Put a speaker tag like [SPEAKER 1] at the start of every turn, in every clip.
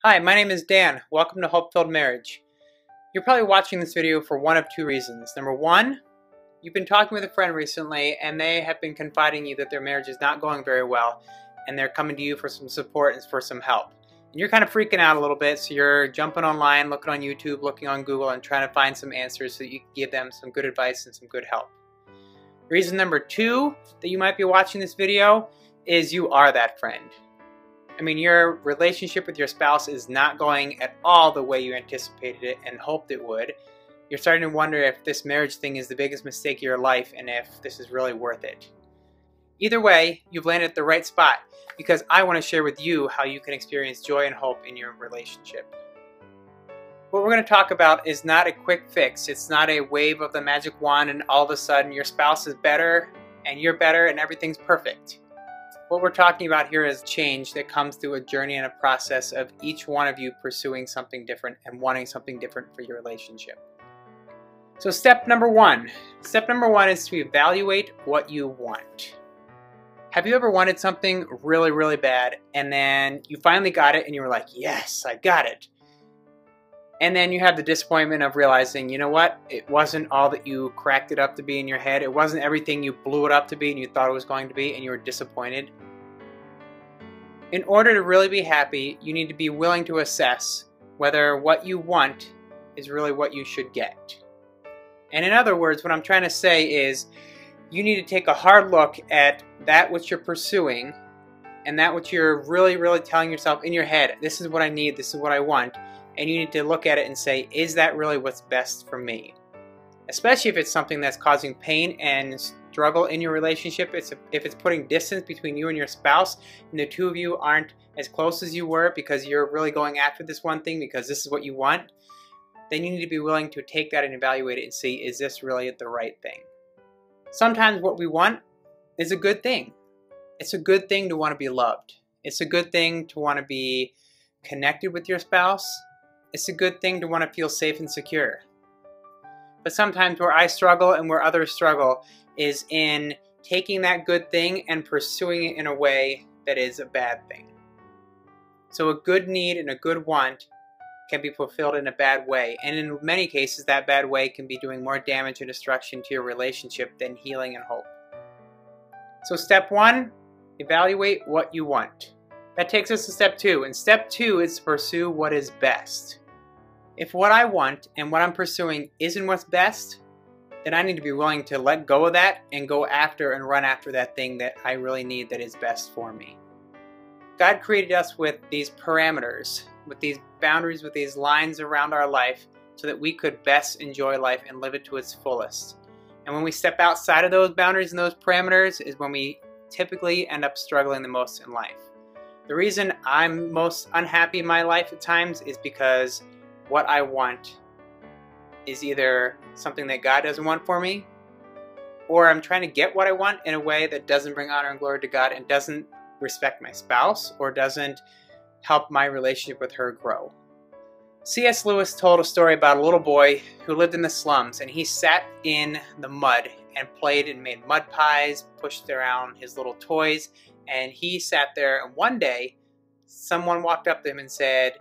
[SPEAKER 1] Hi, my name is Dan. Welcome to Hope-Filled Marriage. You're probably watching this video for one of two reasons. Number one, you've been talking with a friend recently and they have been confiding you that their marriage is not going very well and they're coming to you for some support and for some help. And you're kind of freaking out a little bit, so you're jumping online, looking on YouTube, looking on Google, and trying to find some answers so that you can give them some good advice and some good help. Reason number two that you might be watching this video is you are that friend. I mean, your relationship with your spouse is not going at all the way you anticipated it and hoped it would. You're starting to wonder if this marriage thing is the biggest mistake of your life and if this is really worth it. Either way, you've landed at the right spot because I want to share with you how you can experience joy and hope in your relationship. What we're going to talk about is not a quick fix. It's not a wave of the magic wand and all of a sudden your spouse is better and you're better and everything's perfect. What we're talking about here is change that comes through a journey and a process of each one of you pursuing something different and wanting something different for your relationship. So step number one is to evaluate what you want. Have you ever wanted something really, really bad and then you finally got it and you were like, yes, I got it. And then you have the disappointment of realizing, you know what, it wasn't all that you cracked it up to be in your head. It wasn't everything you blew it up to be and you thought it was going to be, and you were disappointed. In order to really be happy, you need to be willing to assess whether what you want is really what you should get. And in other words, what I'm trying to say is you need to take a hard look at that which you're pursuing and that which you're really, really telling yourself in your head, this is what I need, this is what I want. And you need to look at it and say, is that really what's best for me? Especially if it's something that's causing pain and struggle in your relationship. If it's putting distance between you and your spouse, and the two of you aren't as close as you were because you're really going after this one thing because this is what you want, then you need to be willing to take that and evaluate it and see, is this really the right thing? Sometimes what we want is a good thing. It's a good thing to want to be loved. It's a good thing to want to be connected with your spouse. It's a good thing to want to feel safe and secure. But sometimes where I struggle and where others struggle is in taking that good thing and pursuing it in a way that is a bad thing. So a good need and a good want can be fulfilled in a bad way. And in many cases, that bad way can be doing more damage and destruction to your relationship than healing and hope. So step one, evaluate what you want. That takes us to step two, and step two is to pursue what is best. If what I want and what I'm pursuing isn't what's best, then I need to be willing to let go of that and go after and run after that thing that I really need that is best for me. God created us with these parameters, with these boundaries, with these lines around our life so that we could best enjoy life and live it to its fullest. And when we step outside of those boundaries and those parameters is when we typically end up struggling the most in life. The reason I'm most unhappy in my life at times is because what I want is either something that God doesn't want for me, or I'm trying to get what I want in a way that doesn't bring honor and glory to God and doesn't respect my spouse or doesn't help my relationship with her grow. C.S. Lewis told a story about a little boy who lived in the slums, and he sat in the mud and played and made mud pies, pushed around his little toys, and he sat there, and one day someone walked up to him and said,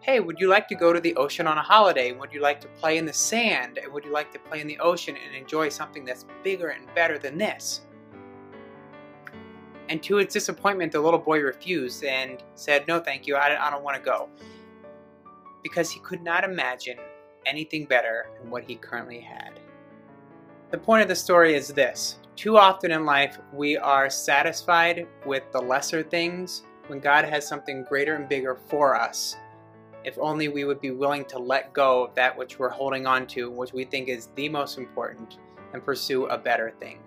[SPEAKER 1] hey, would you like to go to the ocean on a holiday? Would you like to play in the sand? Would you like to play in the ocean and enjoy something that's bigger and better than this? And to his disappointment, the little boy refused and said, no, thank you, I don't want to go. Because he could not imagine anything better than what he currently had. The point of the story is this. Too often in life, we are satisfied with the lesser things when God has something greater and bigger for us. If only we would be willing to let go of that which we're holding on to, which we think is the most important, and pursue a better thing.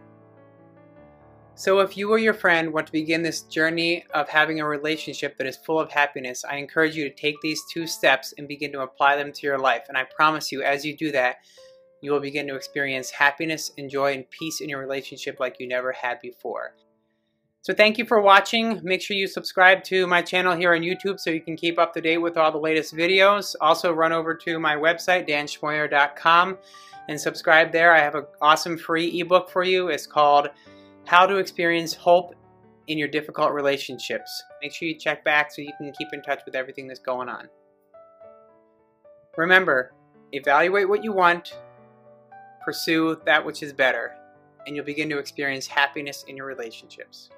[SPEAKER 1] So if you or your friend want to begin this journey of having a relationship that is full of happiness, I encourage you to take these two steps and begin to apply them to your life. And I promise you, as you do that, you will begin to experience happiness and joy and peace in your relationship like you never had before. So thank you for watching. Make sure you subscribe to my channel here on YouTube so you can keep up to date with all the latest videos. Also run over to my website, danschmoyer.com, and subscribe there. I have an awesome free ebook for you. It's called How to Experience Hope in your difficult relationships. Make sure you check back so you can keep in touch with everything that's going on. Remember, evaluate what you want, pursue that which is better, and you'll begin to experience happiness in your relationships.